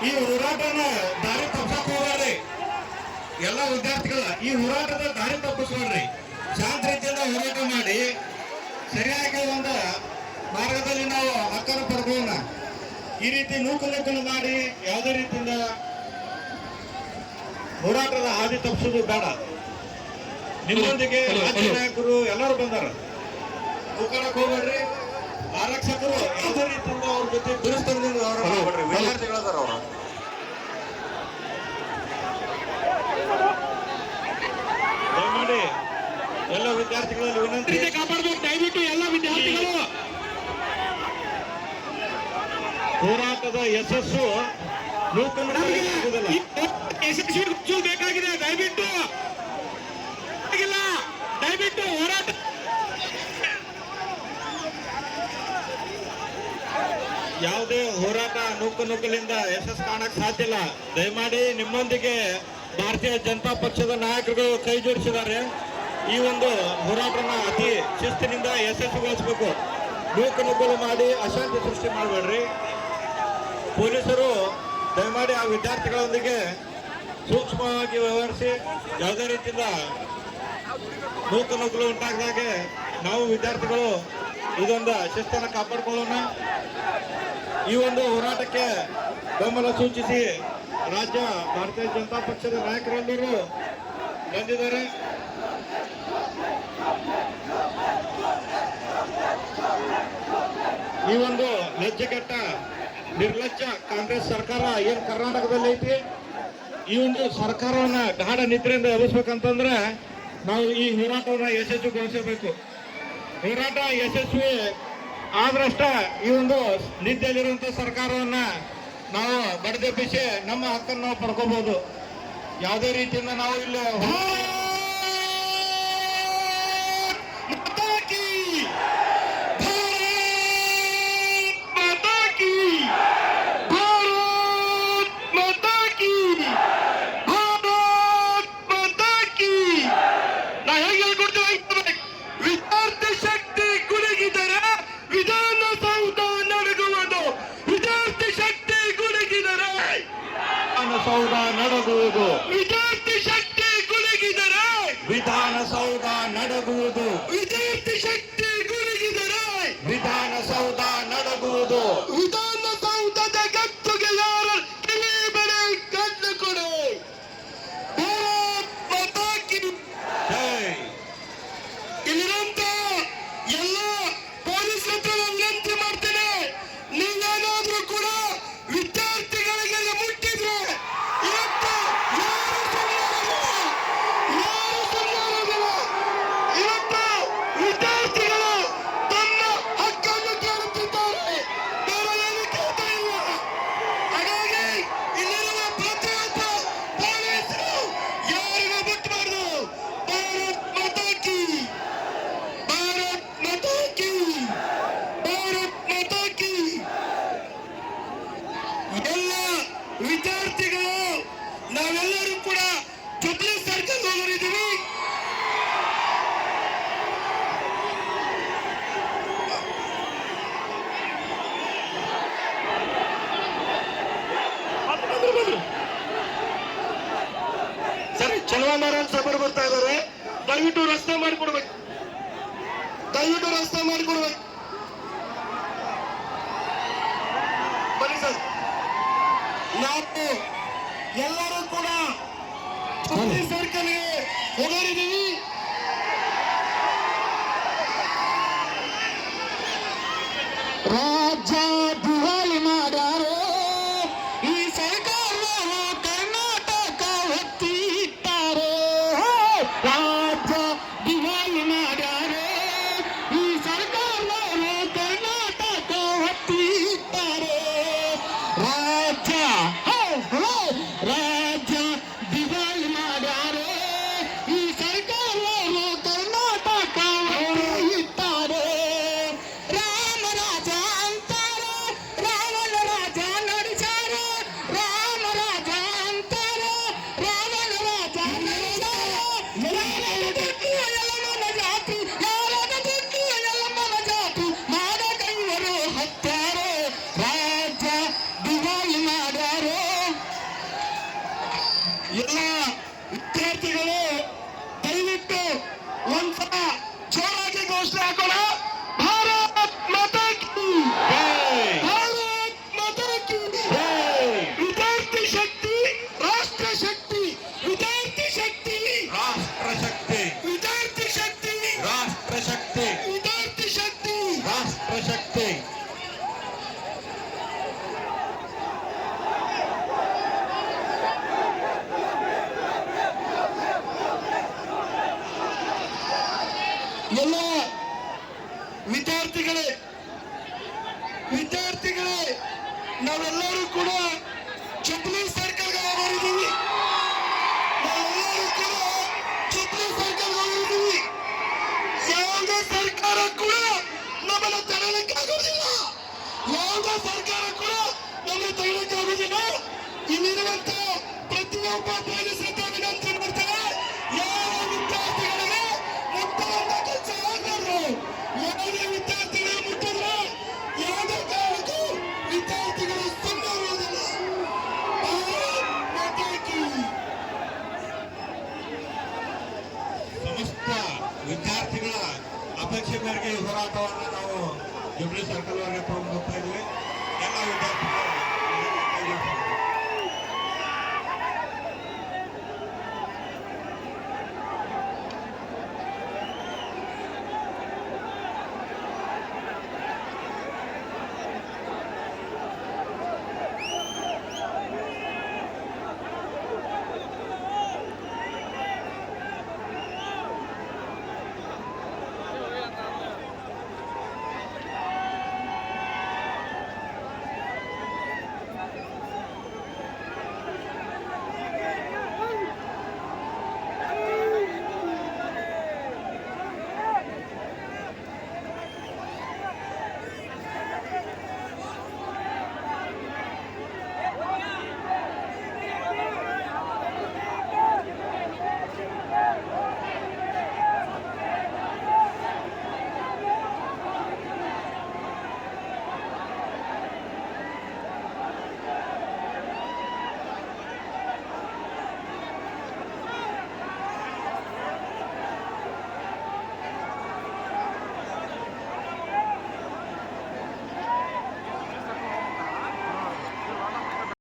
ಈ ಹೋರಾಟನ ದಾರಿ ತಪ್ಸಕ್ ಹೋಗ್ರಿ. ಎಲ್ಲ ವಿದ್ಯಾರ್ಥಿಗಳ ಈ ಹೋರಾಟದ ದಾರಿ ತಪ್ಪಿಸ್ಬೇಡ್ರಿ. ಶಾಂತ ರೀತಿಯಿಂದ ಹೋರಾಟ ಮಾಡಿ ಸರಿಯಾಗಿ ಒಂದು ಮಾರ್ಗದಲ್ಲಿ ನಾವು ಹಕ್ಕನ್ನು ಪಡ್ಕೊಳ್ಳೋಣ. ಈ ರೀತಿ ನೂಕುನುಗ್ಗಲು ಮಾಡಿ ಯಾವುದೇ ರೀತಿಯಿಂದ ಹೋರಾಟದ ಹಾದಿ ತಪ್ಪಿಸೋದು ಬೇಡ. ನಿಮ್ಮೊಂದಿಗೆ ರಾಜ್ಯ ನಾಯಕರು ಎಲ್ಲರೂ ಬಂದಾರ, ನೂಕಳಕ್ ಹೋಗ್ಬೇಡ್ರಿ. ಆರಕ್ಷಕರು ಯಾವುದೇ ರೀತಿಯಿಂದ ಅವ್ರ ಜೊತೆ ದುರಸ್ತನದಿಂದ ಹೋರಾಟ ಮಾಡ್ಬೇಡ್ರಿ. ವಿದ್ಯಾರ್ಥಿಗಳದಾರ ಅವರು ದಯಮಾಡಿ ಎಲ್ಲ ವಿದ್ಯಾರ್ಥಿಗಳಲ್ಲಿ ವಿನಂತಿ ಕಾಪಾಡಬೇಕು. ದಯವಿಟ್ಟು ಎಲ್ಲ ವಿದ್ಯಾರ್ಥಿಗಳು ಹೋರಾಟದ ಯಶಸ್ಸು ಯಶಸ್ವಿ ಬೇಕಾಗಿದೆ. ದಯವಿಟ್ಟು ದಯವಿಟ್ಟು ಹೋರಾಟ ಯಾವುದೇ ಹೋರಾಟ ನುಗ್ಗಲಿಂದ ಯಶಸ್ಸು ಕಾಣಕ್ ಸಾಧ್ಯ ಇಲ್ಲ. ದಯಮಾಡಿ ನಿಮ್ಮೊಂದಿಗೆ ಭಾರತೀಯ ಜನತಾ ಪಕ್ಷದ ನಾಯಕರುಗಳು ಕೈ ಜೋಡಿಸಿದ್ದಾರೆ. ಈ ಒಂದು ಹೋರಾಟನ ಅತಿ ಶಿಸ್ತಿನಿಂದ ಯಶಸ್ವಿಗೊಳಿಸಬೇಕು. ನುಗ್ಗಲು ಮಾಡಿ ಅಶಾಂತಿ ಸೃಷ್ಟಿ ಮಾಡಬೇಡ್ರಿ. ಪೊಲೀಸರು ದಯಮಾಡಿ ಆ ವಿದ್ಯಾರ್ಥಿಗಳೊಂದಿಗೆ ಸೂಕ್ಷ್ಮವಾಗಿ ವ್ಯವಹರಿಸಿ ಯಾವುದೇ ರೀತಿಯಿಂದ ನುಗ್ಗಲು ಉಂಟಾಗದಾಗೆ ನಾವು ವಿದ್ಯಾರ್ಥಿಗಳು ಇದೊಂದು ಶಿಸ್ತನ್ನು ಕಾಪಾಡಿಕೊಳ್ಳೋಣ. ಈ ಒಂದು ಹೋರಾಟಕ್ಕೆ ಬೆಂಬಲ ಸೂಚಿಸಿ ರಾಜ್ಯ ಭಾರತೀಯ ಜನತಾ ಪಕ್ಷದ ನಾಯಕರೆಲ್ಲರೂ ಬಂದಿದ್ದಾರೆ. ಈ ಒಂದು ಲಜ್ಜೆಗೆಟ್ಟ ನಿರ್ಲಜ್ಜ ಕಾಂಗ್ರೆಸ್ ಸರ್ಕಾರ ಏನ್ ಕರ್ನಾಟಕದಲ್ಲಿ ಐತಿ, ಈ ಒಂದು ಸರ್ಕಾರವನ್ನ ಗಾಢ ನಿದ್ರೆಯಿಂದ ಎಬ್ಬಿಸ್ಬೇಕಂತಂದ್ರೆ ನಾವು ಈ ಹೋರಾಟವನ್ನ ಯಶಸ್ವಿಗೊಳಿಸಬೇಕು. ಹೋರಾಟ ಯಶಸ್ವಿ ಆದ್ರಷ್ಟ ಈ ಒಂದು ನಿದ್ದೆಯಲ್ಲಿರುವಂತ ಸರ್ಕಾರವನ್ನ ನಾವು ಬಡಿದೆಬ್ಬಿಸಿ ನಮ್ಮ ಹಕ್ಕನ್ನು ನಾವು ಪಡ್ಕೋಬಹುದು. ಯಾವುದೇ ರೀತಿಯಿಂದ ನಾವು ಇಲ್ಲಿ ವಿಧಾನಸೌಧ ನಡಗುವುದು. ವಿದ್ಯಾರ್ಥಿ ಶಕ್ತಿ ಗುಡುಗಿದರೆ ವಿಧಾನಸೌಧ ನಡಗುವುದು. ವಿದ್ಯಾರ್ಥಿ ಶಕ್ತಿ ಗುಡುಗಿದರೆ ವಿಧಾನಸೌಧ ನಡಗುವುದು. ವಿಧಾನಸೌಧದ ಗತ್ತುಗೆ ಯಾರು ಕಿಲಿಬೆಳೆ ಕಣ್ಣು ಕೊಡು. ಇಲ್ಲಿರುವಂತ ಎಲ್ಲ ಪೊಲೀಸ್ ವಿನಂತಿ ಮಾಡ್ತೇನೆ, ನೀವೇನಾದ್ರೂ ಕೂಡ ವಿದ್ಯಾರ್ಥಿಗಳಿಗೆ ಮುಟ್ಟಿದ್ರೆ ಇವತ್ತು ಇವತ್ತು ವಿದ್ಯಾರ್ಥಿಗಳು ತಮ್ಮ ಹಕ್ಕನ್ನು ಕೇಳುತ್ತಿದ್ದಾರೆ, ಬೇರೆ ಏನು ಕೇಳ್ತಾ ಇಲ್ಲ. ಹಾಗಾಗಿ ಇಲ್ಲಿರುವ ಪ್ರತಿಯೊಬ್ಬ ಪೊಲೀಸರು ಯಾರಿಗೂ ಬಿಟ್ಟಬಾರ್ದು. ಭಾರತ್ ಮಾತಾ ಕಿ, ಭಾರತ್ ಮಾತಾ ಕಿ, ಭಾರತ್ ಮಾತಾ ಕಿ. ಎಲ್ಲ ವಿದ್ಯಾರ್ಥಿಗಳು ನಾವೆಲ್ಲರೂ ಕೂಡ ಜುಬ್ಲಿ ಸರ್ಕಲ್ ಹೋಗಿದ್ದೀವಿ. ಸರಿ, ಚಲವಾನಾರಾಯಣ ಸಭರು ಬರ್ತಾ ಇದ್ದಾರೆ. ದಯವಿಟ್ಟು ರಸ್ತೆ ಮಾಡಿಕೊಡ್ಬೇಕು, ದಯವಿಟ್ಟು ರಸ್ತೆ ಮಾಡಿಕೊಡ್ಬೇಕು. ಬನ್ನಿ ಸರ್, ನಾವು ಎಲ್ಲರೂ ಕೂಡ ಜುಬ್ಲಿ ಸರ್ಕಲ್ಗೆ ಹೋಗಿದ್ದೀವಿ. ರಾಜ್ಯ ದಿವಾಳಿ ಮಾಡ್ಯಾರೋ ಈ ಸರ್ಕಾರದವರು, ಕರ್ನಾಟಕ ಒತ್ತಿ ಇಟ್ಟಾರೋ. ರಾಜ್ಯ ದಿವಾಳಿ ಮಾಡ್ಯಾರೋ ಈ ಸರ್ಕಾರದವರು, ಕರ್ನಾಟಕ ಒತ್ತಿ ಇಟ್ಟಾರೋ. ರಾಜ್ಯ ರಾಜ್ಯ ದಿವಾಳಿ ಮಾಡ್ಯಾರೋ ಈ ಸರ್ಕಾರ ನಾವೆಲ್ಲರೂ ಕೂಡ ಛತ್ತೀಸ್ ಸರ್ಕಾರಕ್ಕೆ ಹೋಗಿದ್ದೀವಿ. ನಾವೆಲ್ಲರೂ ಕೂಡ ಛತ್ತೀಸ್ ಸರ್ಕಾರಕ್ಕೆ ಹೋಗಿದ್ದೀವಿ. ಯಾವುದೇ ಸರ್ಕಾರ ಕೂಡ ನಮ್ಮನ್ನು ತಡೆಯಲಿಕ್ಕೆ ಆಗೋದಿಲ್ಲ. ಯಾವುದೇ ಸರ್ಕಾರ ಕೂಡ ನಮ್ಮನ್ನು ತಡೆಯಲಿಕ್ಕೆ ಆಗೋದಿಲ್ಲ. ಇಲ್ಲಿರುವಂತ ಪ್ರತಿಯೊಬ್ಬ